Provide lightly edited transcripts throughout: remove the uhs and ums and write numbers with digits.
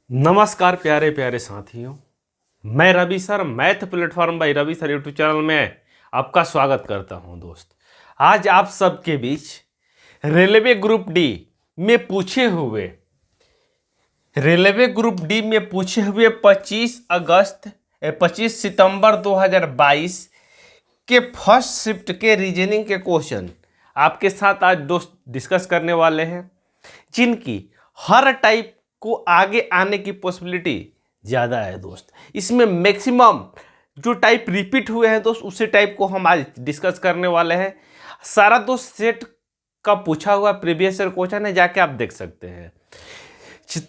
नमस्कार प्यारे प्यारे साथियों। मैं Ravi sir math platform by Ravi sir YouTube channel में आपका स्वागत करता हूं। दोस्त, आज आप सबके बीच रेलवे ग्रुप डी में पूछे हुए 25 सितंबर 2022 के फर्स्ट शिफ्ट के रीजनिंग के क्वेश्चन आपके साथ आज दोस्त डिस्कस करने वाले हैं, जिनकी हर टाइप को आगे आने की पॉसिबिलिटी ज़्यादा है। दोस्त, इसमें मैक्सिमम जो टाइप रिपीट हुए हैं दोस्त, उसी टाइप को हम आज डिस्कस करने वाले हैं। सारा दोस्त सेट का पूछा हुआ प्रीवियस ईयर क्वेश्चन है, जाके आप देख सकते हैं।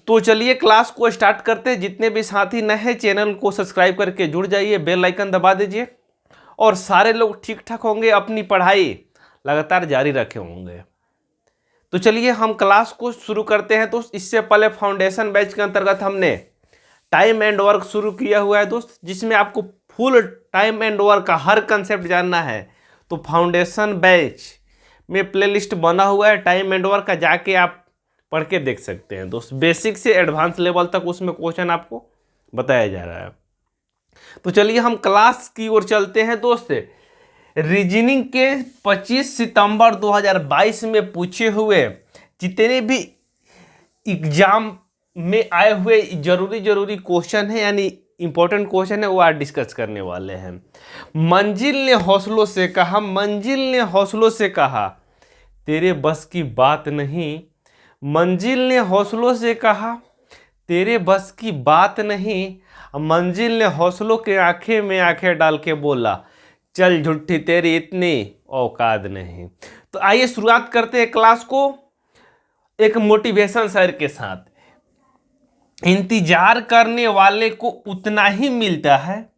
तो चलिए क्लास को स्टार्ट करते हैं। जितने भी साथी नए हैं चैनल को सब्सक्राइब करके जुड़ जाइए, बेल आइकन दबा दीजिए और सारे लोग ठीक ठाक होंगे, अपनी पढ़ाई लगातार जारी रखे होंगे। तो चलिए हम क्लास को शुरू करते हैं। दोस्त, इससे पहले फाउंडेशन बैच के अंतर्गत हमने टाइम एंड वर्क शुरू किया हुआ है दोस्त, जिसमें आपको फुल टाइम एंड वर्क का हर कंसेप्ट जानना है तो फाउंडेशन बैच में प्लेलिस्ट बना हुआ है टाइम एंड वर्क का, जाके आप पढ़ के देख सकते हैं। दोस्त, बेसिक से एडवांस लेवल तक उसमें क्वेश्चन आपको बताया जा रहा है। तो चलिए हम क्लास की ओर चलते हैं। दोस्त, रीजनिंग के 25 सितंबर 2022 में पूछे हुए जितने भी एग्जाम में आए हुए जरूरी क्वेश्चन है, यानी इंपॉर्टेंट क्वेश्चन है, वो आज डिस्कस करने वाले हैं। मंजिल ने हौसलों से कहा तेरे बस की बात नहीं। मंजिल ने हौसलों से कहा तेरे बस की बात नहीं। मंजिल ने हौसलों के आंखें में आंखें डाल के बोला चल झूठी तेरी इतनी औकात नहीं। तो आइए शुरुआत करते हैं क्लास को एक मोटिवेशन शेर के साथ। इंतजार करने वाले को उतना ही मिलता है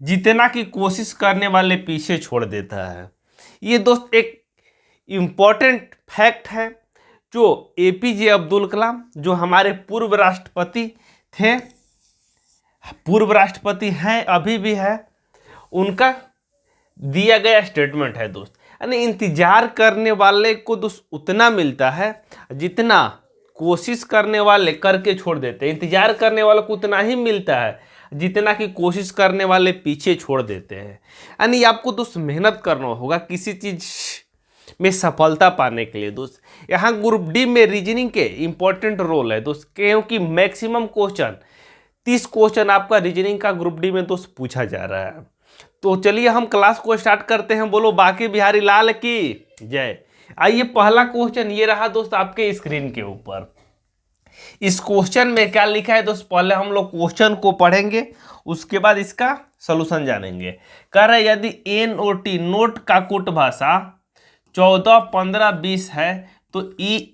जितना कि कोशिश करने वाले पीछे छोड़ देता है। ये दोस्त एक इम्पॉर्टेंट फैक्ट है जो एपीजे अब्दुल कलाम, जो हमारे पूर्व राष्ट्रपति थे, पूर्व राष्ट्रपति हैं, अभी भी है, उनका दिया गया स्टेटमेंट है। दोस्त, यानी इंतजार करने वाले को दोस्त उतना मिलता है जितना कोशिश करने वाले करके छोड़ देते हैं। इंतजार करने वाले को उतना ही मिलता है जितना कि कोशिश करने वाले पीछे छोड़ देते हैं। यानी आपको दोस्त मेहनत करना होगा किसी चीज में सफलता पाने के लिए। दोस्त, यहाँ ग्रुप डी में रीजनिंग के इंपॉर्टेंट रोल है दोस्त, क्योंकि मैक्सिमम क्वेश्चन 30 क्वेश्चन आपका रीजनिंग का ग्रुप डी में दोस्त पूछा जा रहा है। तो चलिए हम क्लास को स्टार्ट करते हैं। बोलो बाकी बिहारी लाल की जय। आइए पहला क्वेश्चन ये रहा दोस्त आपके स्क्रीन के ऊपर। इस क्वेश्चन में क्या लिखा है दोस्त, पहले हम लोग क्वेश्चन को पढ़ेंगे, उसके बाद इसका सॉल्यूशन जानेंगे। कह रहे यदि NOT नोट का कूट भाषा 14, 15, 20 है तो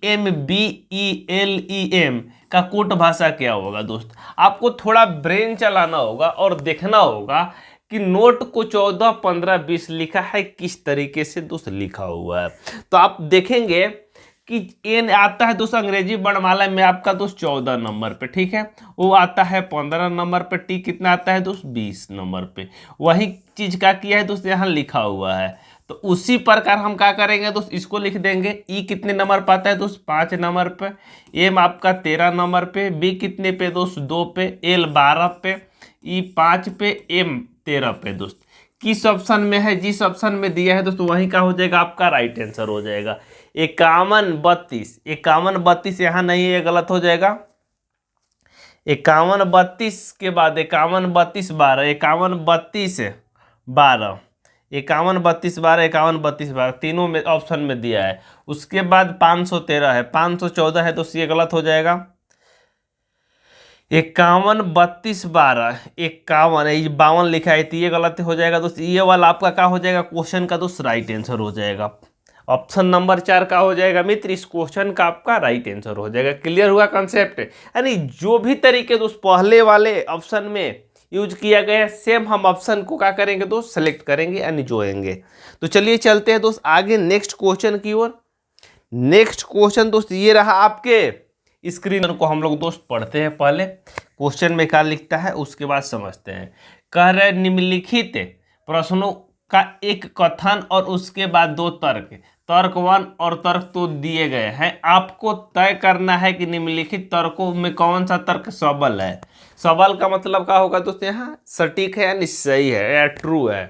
EMBELEM का कूट भाषा क्या होगा। दोस्त, आपको थोड़ा ब्रेन चलाना होगा और देखना होगा कि नोट को 14, 15, 20 लिखा है, किस तरीके से दोस्त लिखा हुआ है। तो आप देखेंगे कि एन आता है दोस्त अंग्रेजी वर्णमाला में आपका दोस्त 14 नंबर पे, ठीक है, वो आता है 15 नंबर पे, टी कितना आता है दोस्त 20 नंबर पे। वही चीज का किया है दोस्त यहाँ लिखा हुआ है। तो उसी प्रकार हम क्या करेंगे दोस्त, इसको लिख देंगे। ई कितने नंबर पर आता है दोस्त 5 नंबर पे, एम आपका 13 नंबर पे, बी कितने पे दोस्त 2 पे, एल 12 पे, ई 5 पे, एम 13 पे। दोस्त, किस ऑप्शन में है, जिस ऑप्शन में दिया है दोस्त वही का हो जाएगा आपका राइट आंसर हो जाएगा। 51, 32 यहाँ नहीं है, ये गलत हो जाएगा। 51, 32 के बाद 51, 32, 12, 51, 32, 12, 51, 32, 12, 51, 32, 12 तीनों में ऑप्शन में दिया है। उसके बाद 513 है, 514 है तो ये गलत हो जाएगा। 51, 32, 12, 51, 52 लिखा है तो ये गलत हो जाएगा दोस्त। ये वाला आपका क्या हो जाएगा क्वेश्चन का दोस्त राइट आंसर हो जाएगा। ऑप्शन नंबर 4 का हो जाएगा मित्र, इस क्वेश्चन का आपका राइट आंसर हो जाएगा। क्लियर हुआ कंसेप्ट। यानी जो भी तरीके दोस्त पहले वाले ऑप्शन में यूज किया गया सेम हम ऑप्शन को क्या करेंगे दोस्त सेलेक्ट करेंगे यानी जोड़ेंगे। तो चलिए चलते हैं दोस्त आगे नेक्स्ट क्वेश्चन की ओर। नेक्स्ट क्वेश्चन दोस्त ये रहा आपके स्क्रीन को हम लोग दोस्त पढ़ते हैं। पहले क्वेश्चन में क्या लिखता है उसके बाद समझते हैं। कह रहे निम्नलिखित प्रश्नों का एक कथन और उसके बाद 2 तर्क तर्कवन और तर्क तो दिए गए हैं, आपको तय करना है कि निम्नलिखित तर्कों में कौन सा तर्क सबल है। सबल का मतलब क्या होगा दोस्तों, यहाँ सटीक है यानी सही है या ट्रू है।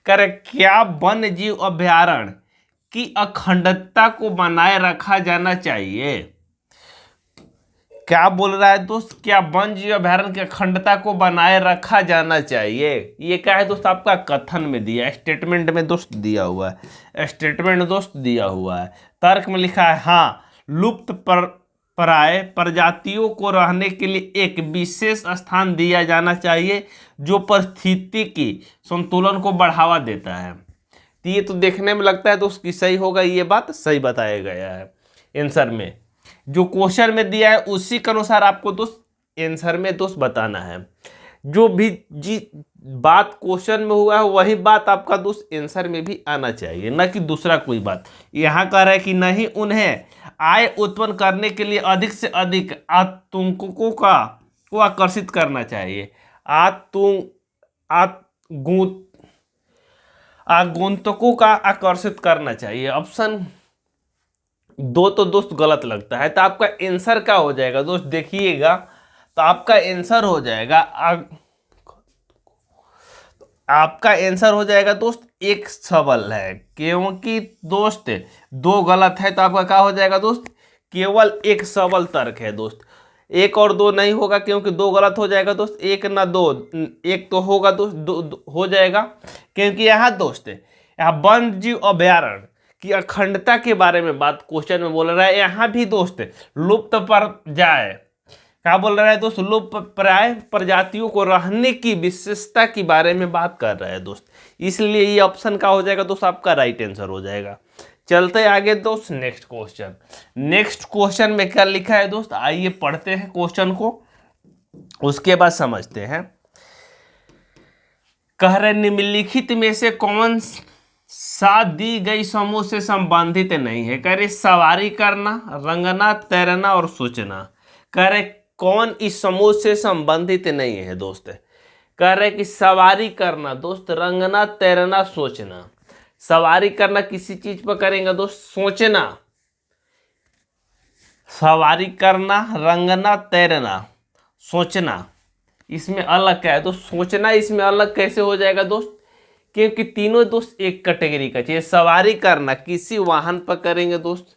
करे क्या वन्य जीव अभयारण्य की अखंडता को बनाए रखा जाना चाहिए। क्या बोल रहा है दोस्त, क्या वन्य जीव अभयारण्य की अखंडता को बनाए रखा जाना चाहिए। ये क्या है दोस्त, आपका कथन में दिया, स्टेटमेंट में दोस्त दिया हुआ है, स्टेटमेंट दोस्त दिया हुआ है। तर्क में लिखा है हाँ, लुप्त प्राय प्रजातियों को रहने के लिए एक विशेष स्थान दिया जाना चाहिए जो पारिस्थितिकी संतुलन को बढ़ावा देता है। तो ये तो देखने में लगता है दोस्त कि सही होगा, ये बात सही बताया गया है आंसर में। जो क्वेश्चन में दिया है उसी के अनुसार आपको दोस्त आंसर में दोस्त बताना है। जो भी जी बात क्वेश्चन में हुआ है वही बात आपका दोस्त आंसर में भी आना चाहिए, न कि दूसरा कोई बात। यहाँ कह रहा है कि नहीं, उन्हें आय उत्पन्न करने के लिए अधिक से अधिक आतंकों को आकर्षित करना चाहिए। आगंतुकों का आकर्षित करना चाहिए। ऑप्शन दो तो दोस्त गलत लगता है, तो आपका आंसर क्या हो जाएगा दोस्त, देखिएगा तो आपका आंसर हो जाएगा आपका आंसर हो जाएगा दोस्त एक सबल है, क्योंकि दोस्त दो गलत है तो आपका क्या हो जाएगा दोस्त, केवल एक सबल तर्क है दोस्त। एक और दो नहीं होगा क्योंकि दो गलत हो जाएगा दोस्त, एक ना दो, एक तो होगा दोस्त, दो हो जाएगा। क्योंकि यहाँ दोस्त यहाँ वन्य जीव अभयारण्य की अखंडता के बारे में बात क्वेश्चन में बोल रहा है। यहाँ भी दोस्त लुप्त पर जाए, क्या बोल रहा है दोस्त, लुप्त प्राय प्रजातियों को रहने की विशेषता के बारे में बात कर रहा है दोस्त, इसलिए ये ऑप्शन का हो जाएगा दोस्त आपका राइट आंसर हो जाएगा। चलते आगे दोस्त नेक्स्ट क्वेश्चन। नेक्स्ट क्वेश्चन में क्या लिखा है दोस्त, आइए पढ़ते हैं क्वेश्चन को, उसके बाद समझते हैं। कह रहे निम्नलिखित में से कौन सा दी गई समूह से संबंधित नहीं है। कह रहे सवारी करना, रंगना, तैरना और सोचना। कह रहे कौन इस समूह से संबंधित नहीं है दोस्त। कह रहे कि सवारी करना दोस्त, रंगना, तैरना, सोचना। सवारी करना किसी चीज पर करेंगे दोस्त, सोचना। सवारी करना, रंगना, तैरना, सोचना, इसमें अलग क्या है दोस्त, सोचना इसमें अलग कैसे हो जाएगा दोस्त, क्योंकि तीनों दोस्त एक कैटेगरी का चाहिए। सवारी करना किसी वाहन पर करेंगे दोस्त,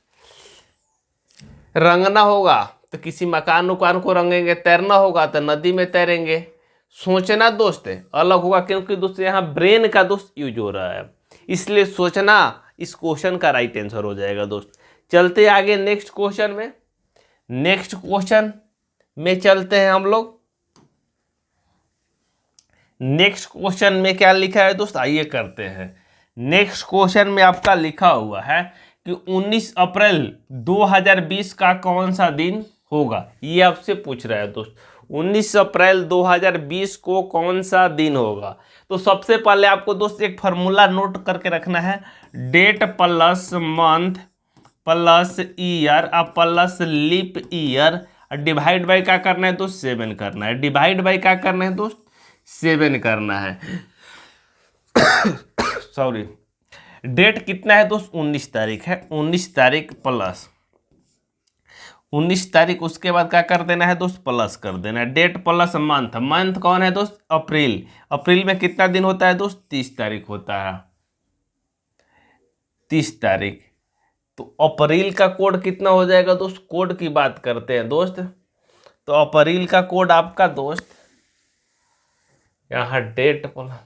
रंगना होगा तो किसी मकान उकान को रंगेंगे, तैरना होगा तो नदी में तैरेंगे। सोचना दोस्त अलग होगा क्योंकि दोस्त यहाँ ब्रेन का दोस्त यूज हो रहा है, इसलिए सोचना इस क्वेश्चन का राइट आंसर हो जाएगा दोस्त। चलते आगे नेक्स्ट क्वेश्चन में। नेक्स्ट क्वेश्चन में चलते हैं हम लोग। नेक्स्ट क्वेश्चन में क्या लिखा है दोस्त, आइए करते हैं। नेक्स्ट क्वेश्चन में आपका लिखा हुआ है कि 19 अप्रैल 2020 का कौन सा दिन होगा, ये आपसे पूछ रहा है दोस्त। 19 अप्रैल 2020 को कौन सा दिन होगा। तो सबसे पहले आपको दोस्त एक फार्मूला नोट करके रखना है, date plus month plus year plus leap year, divide by क्या करना है दोस्त, 7 करना है। डिवाइड बाई क्या करना है दोस्त, 7 करना है। सॉरी, डेट कितना है दोस्त, 19 तारीख है। 19 तारीख प्लस 19 तारीख, उसके बाद क्या कर देना है दोस्त, प्लस कर देना है। डेट प्लस मंथ, मंथ कौन है दोस्त, अप्रैल। अप्रैल में कितना दिन होता है दोस्त, 30 तारीख होता है, 30 तारीख। तो अप्रैल का कोड कितना हो जाएगा दोस्त, कोड की बात करते हैं दोस्त। तो अप्रैल का कोड आपका दोस्त यहाँ डेट प्लस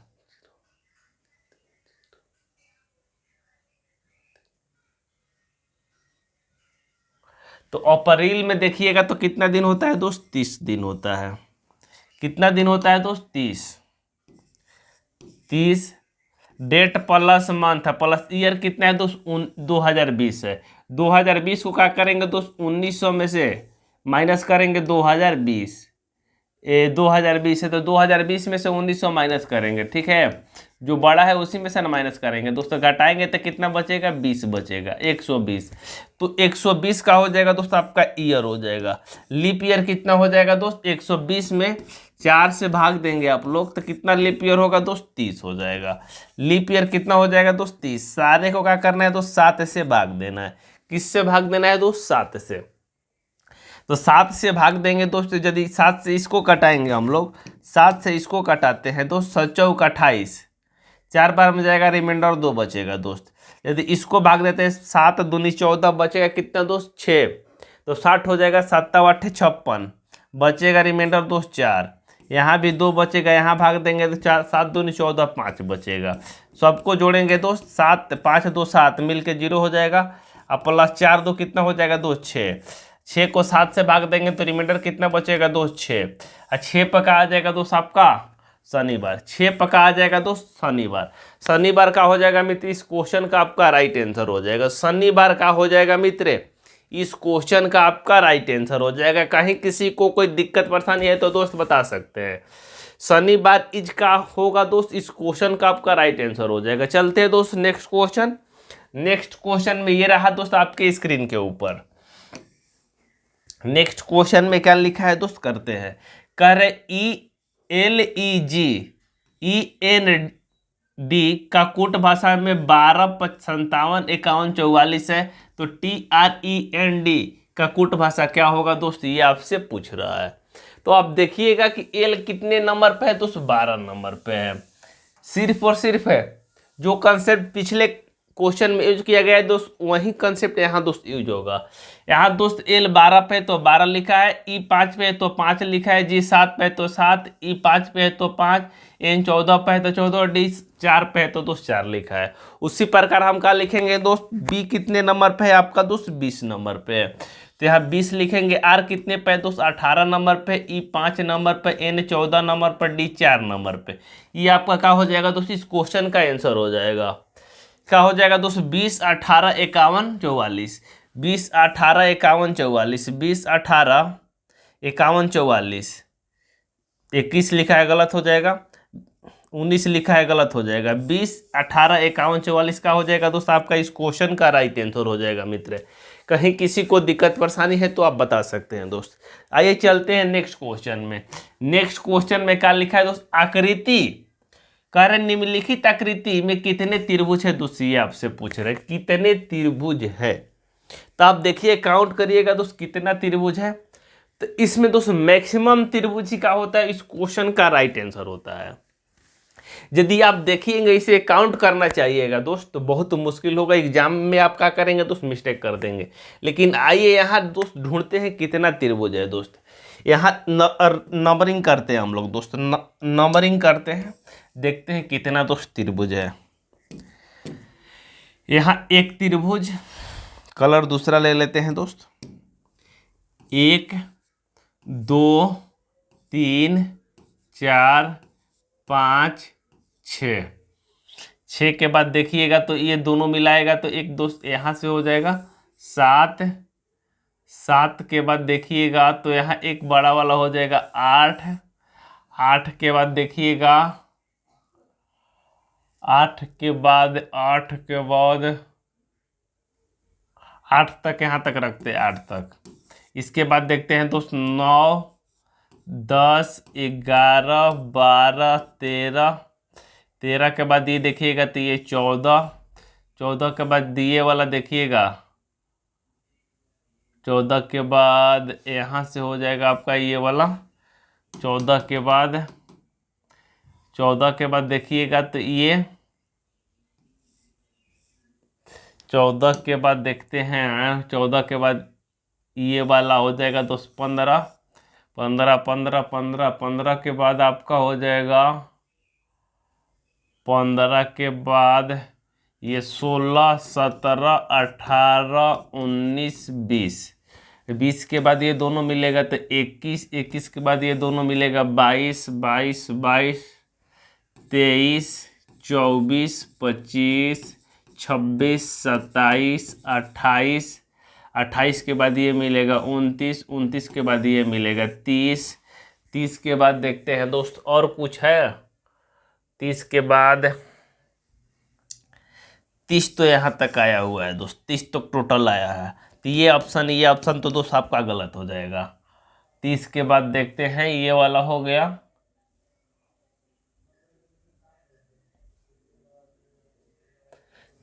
तो अप्रैल में देखिएगा तो कितना दिन होता है दोस्त, 30 दिन होता है। कितना दिन होता है दोस्त, 30। Date plus month plus year कितना है दोस्त, 2020 है। 2020 को क्या करेंगे दोस्त, 1900 में से माइनस करेंगे 2020। 2020 है तो 2020 में से 1900 माइनस करेंगे, ठीक है। जो बड़ा है उसी में से माइनस करेंगे दोस्तों, घटाएंगे तो कितना बचेगा, 20 बचेगा, 120। तो 120 का हो जाएगा दोस्त आपका ईयर हो जाएगा। लीप ईयर कितना हो जाएगा दोस्त, 120 में 4 से भाग देंगे आप लोग तो कितना लीप ईयर होगा दोस्त, 30 हो जाएगा। लीप ईयर कितना हो जाएगा दोस्त, 30। सारे को क्या करना है दोस्त, 7 से भाग देना है। किससे भाग देना है दोस्त, 7 से। तो 7 से भाग देंगे दोस्त, यदि 7 से इसको कटाएंगे हम लोग, 7 से इसको कटाते हैं दोस्त, 7 चौक 28, 4 बार में जाएगा, रिमाइंडर 2 बचेगा दोस्त। यदि इसको भाग देते हैं, 7 दूनी 14 बचेगा कितना दोस्त, 6। तो 60 हो जाएगा, 7 8 56 बचेगा, रिमाइंडर दोस्त 4। यहाँ भी 2 बचेगा, यहाँ भाग देंगे तो 4, 7 दूनी 14 5 बचेगा। सबको जोड़ेंगे दोस्त, 7 5 2 7 मिल के 0 हो जाएगा। अब प्लस 4 2 कितना हो जाएगा दोस्त, 6। 6 को 7 से भाग देंगे तो रिमाइंडर कितना बचेगा दोस्त, 6। और 6 पका आ जाएगा दोस्त आपका शनिवार, 6 पका आ जाएगा दोस्त शनिवार। शनिवार का हो जाएगा मित्र इस क्वेश्चन का आपका राइट आंसर हो जाएगा। शनिवार का हो जाएगा मित्र इस क्वेश्चन का आपका राइट आंसर हो जाएगा। कहीं किसी को कोई दिक्कत परेशानी है तो दोस्त बता सकते हैं। शनिवार इज का होगा दोस्त इस क्वेश्चन का आपका राइट आंसर हो जाएगा। चलते हैं दोस्त नेक्स्ट क्वेश्चन। नेक्स्ट क्वेश्चन में ये रहा दोस्त आपके स्क्रीन के ऊपर। नेक्स्ट क्वेश्चन में क्या लिखा है दोस्त, करते हैं। कह रहे ELEGEND का कूट भाषा में 12 57 51 44 है, तो TREND का कूट भाषा क्या होगा दोस्त, ये आपसे पूछ रहा है। तो आप देखिएगा कि एल कितने नंबर पे है दोस्त, 12 नंबर पे है। सिर्फ और सिर्फ है जो कंसेप्ट पिछले क्वेश्चन में यूज किया गया है दोस्त, वही कंसेप्ट यहाँ दोस्त यूज होगा। यहाँ दोस्त एल 12 पे तो 12 लिखा है, ई 5 पे तो 5 लिखा है, जी 7 पे तो 7, ई 5 पे तो 5, एन 14 पे तो 14, डी 4 पे तो दोस्त 4 लिखा है। उसी प्रकार हम क्या लिखेंगे दोस्त, बी कितने नंबर पे है आपका दोस्त, 20 नंबर पे है, तो यहाँ 20 लिखेंगे। आर कितने पे दोस्त, 18 नंबर पे, ई 5 नंबर पे, एन 14 नंबर पर, डी 4 नंबर पे। ये आपका क्या हो जाएगा दोस्त, इस क्वेश्चन का आंसर हो जाएगा। क्या हो जाएगा दोस्त, 20 18 51 44, 20 18 51 44, 20 18 51 44, 21 लिखा है गलत हो जाएगा, 19 लिखा है गलत हो जाएगा, 20 18 51 44 का हो जाएगा दोस्त आपका इस क्वेश्चन का राइट आंसर हो जाएगा मित्र। कहीं किसी को दिक्कत परेशानी है तो आप बता सकते हैं दोस्त। आइए चलते हैं नेक्स्ट क्वेश्चन में। नेक्स्ट क्वेश्चन में क्या लिखा है दोस्त, आकृति कारण निम्नलिखित आकृति में कितने त्रिभुज है दोस्त, ये आपसे पूछ रहे हैं कितने त्रिभुज है। तो आप देखिए काउंट करिएगा दोस्त कितना त्रिभुज है। तो इसमें दोस्त मैक्सिमम त्रिभुज ही का होता है, इस क्वेश्चन का राइट आंसर होता है। यदि आप देखिएगा इसे काउंट करना चाहिएगा दोस्त तो बहुत मुश्किल होगा, एग्जाम में आप क्या करेंगे दोस्त, मिस्टेक कर देंगे। लेकिन आइए यहाँ दोस्त ढूंढते हैं कितना त्रिभुज है दोस्त। यहाँ नंबरिंग करते हैं हम लोग दोस्त, नंबरिंग करते हैं, देखते हैं कितना दोस्त त्रिभुज है। यहाँ एक त्रिभुज, कलर दूसरा ले लेते हैं दोस्त, 1 2 3 4 5 6। 6 के बाद देखिएगा तो ये दोनों मिलाएगा तो एक दोस्त यहाँ से हो जाएगा 7। 7 के बाद देखिएगा तो यहाँ एक बड़ा वाला हो जाएगा 8। 8 के बाद देखिएगा 8 के बाद 8 तक यहाँ तक रखते हैं, 8 तक। इसके बाद देखते हैं दोस्त 9 10 11 12 13। 13 के बाद ये देखिएगा तो ये 14। 14 के बाद दिए वाला देखिएगा, 14 के बाद यहाँ से हो जाएगा आपका ये वाला। 14 के बाद देखिएगा तो ये 14 के बाद देखते हैं, 14 के बाद ये वाला हो जाएगा तो 15। 15 के बाद आपका हो जाएगा 15 के बाद ये 16 17 18 19 20। 20 के बाद ये दोनों मिलेगा तो 21। 21 के बाद ये दोनों मिलेगा 22 22 22 23 24 25 26 27 28। 28 के बाद ये मिलेगा 29। 29 के बाद ये मिलेगा 30। 30 के बाद देखते हैं दोस्त और कुछ है। 30 के बाद 30 तो यहाँ तक आया हुआ है दोस्त, 30 तो टोटल आया है। तो ये ऑप्शन तो दोस्त आपका गलत हो जाएगा। 30 के बाद देखते हैं, ये वाला हो गया।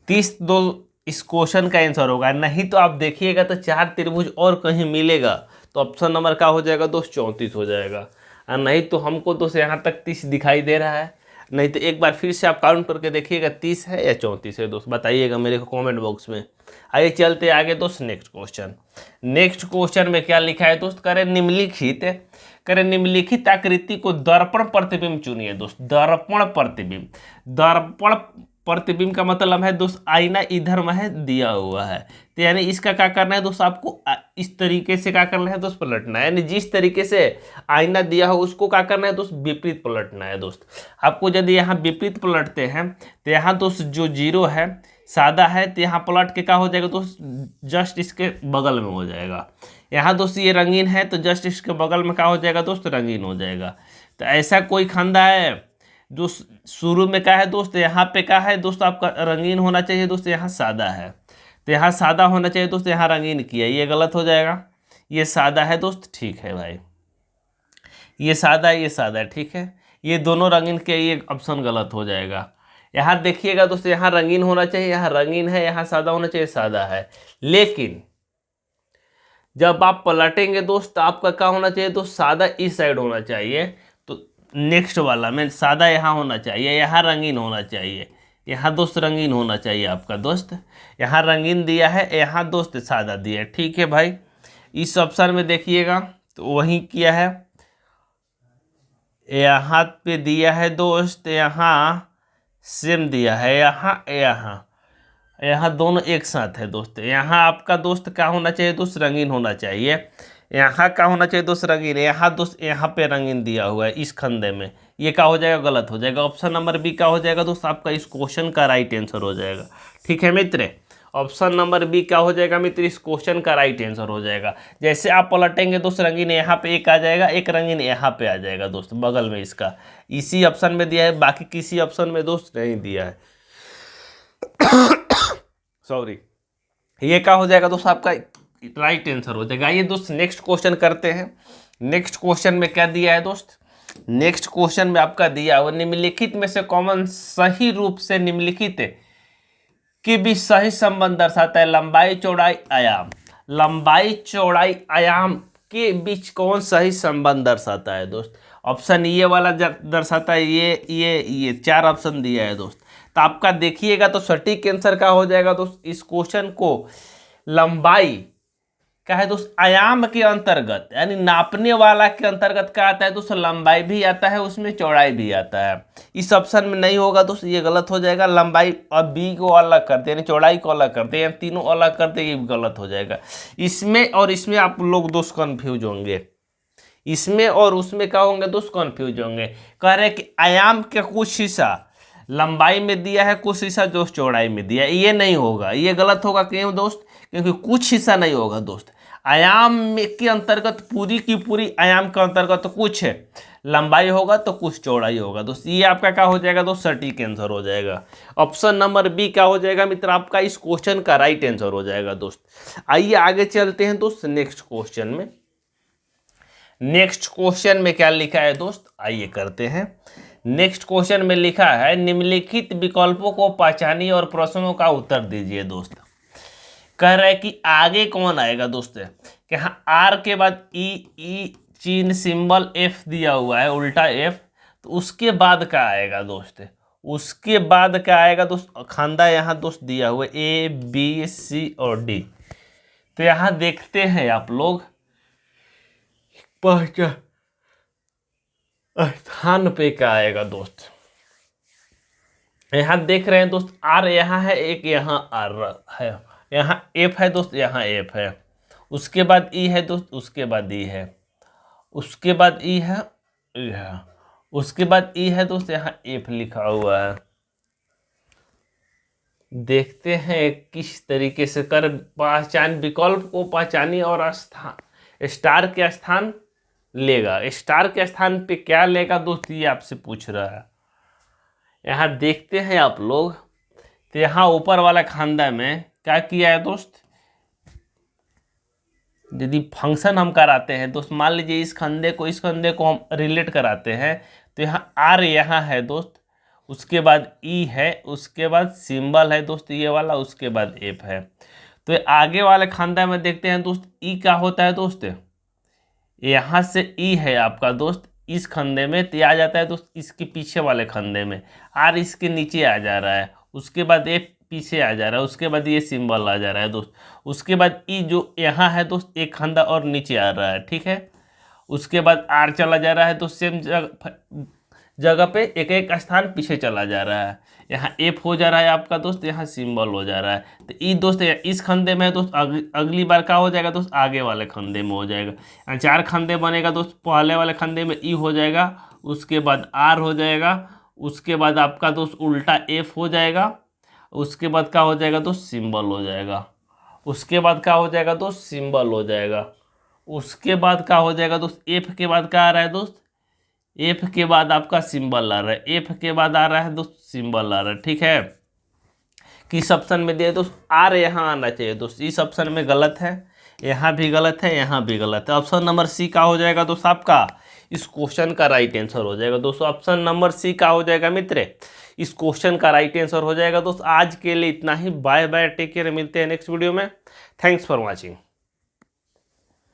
30 दो इस क्वेश्चन का आंसर होगा। नहीं तो आप देखिएगा तो 4 त्रिभुज और कहीं मिलेगा तो ऑप्शन नंबर का हो जाएगा दोस्त 34 हो जाएगा। और नहीं तो हमको दोस्त यहाँ तक 30 दिखाई दे रहा है। नहीं तो एक बार फिर से आप काउंट करके देखिएगा 30 है या 34 है दोस्त, बताइएगा मेरे को कमेंट बॉक्स में। आइए चलते आगे दोस्त नेक्स्ट क्वेश्चन। नेक्स्ट क्वेश्चन में क्या लिखा है दोस्त, करे निम्नलिखित आकृति को दर्पण प्रतिबिंब चुनिए दोस्त। दर्पण प्रतिबिंब का मतलब है दोस्त आईना इधर में है दिया हुआ है। तो यानी इसका क्या करना है दोस्त, आपको इस तरीके से क्या करना है दोस्त, पलटना है। यानी जिस तरीके से आईना दिया हो उसको क्या करना है दोस्त, विपरीत पलटना है दोस्त। आपको यदि यहाँ विपरीत पलटते हैं तो यहाँ दोस्त जो जीरो है सादा है, तो यहाँ पलट के क्या हो जाएगा दोस्त, जस्ट इसके बगल में हो जाएगा। यहाँ दोस्त ये रंगीन है तो जस्ट इसके बगल में क्या हो जाएगा दोस्त, रंगीन हो जाएगा। तो ऐसा कोई खंदा है जो शुरू में क्या है दोस्त, यहाँ पे क्या है दोस्त, आपका रंगीन होना चाहिए दोस्त, यहाँ सादा है। तो यहाँ सादा होना चाहिए दोस्त, यहाँ रंगीन किया, ये गलत हो जाएगा। ये सादा है दोस्त, ठीक है भाई, ये सादा है, ठीक है। ये दोनों रंगीन के, ये ऑप्शन गलत हो जाएगा। यहाँ देखिएगा दोस्त, यहाँ रंगीन होना चाहिए, यहाँ रंगीन है, यहाँ सादा होना चाहिए, सादा है। लेकिन जब आप पलटेंगे दोस्त आपका क्या होना चाहिए दोस्त, सादा इस साइड होना चाहिए। तो नेक्स्ट वाला में सादा यहाँ होना चाहिए, यहाँ रंगीन होना चाहिए, यहाँ दोस्त रंगीन होना चाहिए आपका दोस्त। यहाँ रंगीन दिया है, यहाँ दोस्त सादा दिया है, ठीक है भाई। इस ऑप्शन में देखिएगा तो वही किया है, यहाँ पे दिया है दोस्त, यहाँ सेम दिया है, यहाँ दोनों एक साथ है दोस्त। यहाँ आपका दोस्त क्या होना चाहिए दोस्त, रंगीन होना चाहिए। यहाँ क्या होना चाहिए दोस्त, रंगीन। यहाँ दोस्त यहाँ पे रंगीन दिया हुआ है इस खंदे में, ये क्या हो जाएगा, गलत हो जाएगा। ऑप्शन नंबर बी क्या हो जाएगा दोस्त, आपका इस क्वेश्चन का राइट आंसर हो जाएगा, ठीक है मित्र। ऑप्शन नंबर बी क्या हो जाएगा मित्र, इस क्वेश्चन का राइट आंसर हो जाएगा। जैसे आप पलटेंगे दोस्त, रंगीन यहाँ पे एक आ जाएगा, एक रंगीन यहाँ पे आ जाएगा दोस्त बगल में इसका। इसी ऑप्शन में दिया है, बाकी किसी ऑप्शन में दोस्त नहीं दिया है। सॉरी, ये क्या हो जाएगा दोस्त, आपका राइट आंसर हो जाएगा। ये दोस्त नेक्स्ट क्वेश्चन करते हैं। नेक्स्ट क्वेश्चन में क्या दिया है दोस्त, नेक्स्ट क्वेश्चन में आपका दिया वो निम्नलिखित में से कौन सही रूप से निम्नलिखित के बीच सही संबंध दर्शाता है। लंबाई चौड़ाई आयाम, लंबाई चौड़ाई आयाम के बीच कौन सही संबंध दर्शाता है दोस्त। ऑप्शन ये वाला दर्शाता है, ये 4 ऑप्शन दिया है दोस्त। तो आपका देखिएगा तो सटीक आंसर क्या हो जाएगा दोस्त, इस क्वेश्चन को लंबाई क्या है दोस्त, आयाम के अंतर्गत, यानी नापने वाला के अंतर्गत क्या आता है दोस्त, लंबाई भी आता है, उसमें चौड़ाई भी आता है। इस ऑप्शन में नहीं होगा दोस्त, ये गलत हो जाएगा। लंबाई और बी को अलग करते हैं, यानी चौड़ाई को अलग करते हैं, तीनों अलग करते हैं, ये गलत हो जाएगा। इसमें और इसमें आप लोग दोस्त कंफ्यूज होंगे, इसमें और उसमें क्या होंगे दोस्त, कंफ्यूज होंगे। कह रहे हैं कि आयाम का कुछ हिस्सा लंबाई में दिया है, कुछ हिस्सा दोस्त चौड़ाई में दिया है, ये नहीं होगा, ये गलत होगा। क्यों दोस्त, क्योंकि कुछ हिस्सा नहीं होगा दोस्त। आयाम के अंतर्गत पूरी की पूरी आयाम के अंतर्गत तो कुछ लंबाई होगा तो कुछ चौड़ाई होगा दोस्त। ये आपका क्या हो जाएगा दोस्त, सटीक आंसर हो जाएगा। ऑप्शन नंबर बी क्या हो जाएगा मित्र, आपका इस क्वेश्चन का राइट आंसर हो जाएगा दोस्त। आइए आगे चलते हैं दोस्त नेक्स्ट क्वेश्चन में। नेक्स्ट क्वेश्चन में क्या लिखा है दोस्त, आइए करते हैं। नेक्स्ट क्वेश्चन में लिखा है निम्नलिखित विकल्पों को पहचानिए और प्रश्नों का उत्तर दीजिए दोस्त। कह रहा है कि आगे कौन आएगा दोस्त, कि हाँ आर के बाद ई चिन्ह सिंबल एफ दिया हुआ है, उल्टा एफ, तो उसके बाद क्या आएगा दोस्त, उसके बाद क्या आएगा दोस्त, खांदा यहाँ दोस्त दिया हुआ है ए बी सी और डी। तो यहाँ देखते हैं आप लोग पहचान स्थान पे क्या आएगा दोस्त। यहाँ देख रहे हैं दोस्त, आर यहाँ है, एक यहाँ आर है, यहाँ एफ है दोस्त, यहाँ एफ है, उसके बाद ई है दोस्त, उसके बाद ई है, उसके बाद ई है, उसके बाद ई है दोस्त, यहाँ एफ लिखा हुआ है। देखते हैं किस तरीके से कर पहचान, विकल्प को पहचानिए और स्थान, स्टार के स्थान लेगा, स्टार के स्थान पे क्या लेगा दोस्त, ये आपसे पूछ रहा है। यहाँ देखते हैं आप लोग, तो यहाँ ऊपर वाला खांदा में क्या किया है दोस्त, यदि फंक्शन हम कराते हैं दोस्त, मान लीजिए इस खंदे को हम रिलेट कराते हैं, तो यहाँ आर यहाँ है दोस्त, उसके बाद ई है, उसके बाद सिंबल है दोस्त ये वाला, उसके बाद एफ है। तो आगे वाले खंदा में देखते हैं दोस्त, ई क्या होता है दोस्त, यहाँ से ई है आपका दोस्त इस खंदे में, तो आ जाता है दोस्त इसके पीछे वाले खंदे में, आर इसके नीचे आ जा रहा है, उसके बाद एफ पीछे आ जा रहा है, उसके बाद ये सिंबल आ जा रहा है दोस्त, उसके बाद ई जो यहाँ है दोस्त एक खंदा और नीचे आ रहा है, ठीक है। उसके बाद आर चला जा रहा है तो सेम जगह पे एक एक स्थान पीछे चला जा रहा है, यहाँ एफ हो जा रहा है आपका दोस्त, यहाँ सिंबल हो जा रहा है। तो ई दोस्त इस खंदे में है दोस्त, अगली बार क्या हो जाएगा दोस्त, आगे वाले खंदे में हो जाएगा। यहाँ 4 खंदे बनेगा दोस्त, पहले वाले खंदे में ई हो जाएगा, उसके बाद आर हो जाएगा, उसके बाद आपका दोस्त उल्टा एफ हो जाएगा, उसके बाद क्या हो जाएगा दोस्त, सिंबल हो जाएगा, उसके बाद क्या हो जाएगा दोस्त, सिंबल हो जाएगा, उसके बाद क्या हो जाएगा दोस्त, एफ के बाद क्या आ रहा है दोस्त, एफ के बाद आपका सिंबल आ रहा है, एफ के बाद आ रहा है दोस्त सिंबल आ रहा है, ठीक है। किस ऑप्शन में दिया दोस्त, आर यहाँ आना चाहिए दोस्त, इस ऑप्शन में गलत है, यहाँ भी गलत है, यहाँ भी गलत है। ऑप्शन नंबर सी का हो जाएगा दोस्त आपका इस क्वेश्चन का राइट आंसर हो जाएगा दोस्तों। ऑप्शन नंबर सी का हो जाएगा मित्र इस क्वेश्चन का राइट आंसर हो जाएगा दोस्त। आज के लिए इतना ही, बाय बाय, टेक केयर, मिलते हैं नेक्स्ट वीडियो में। Thanks for watching.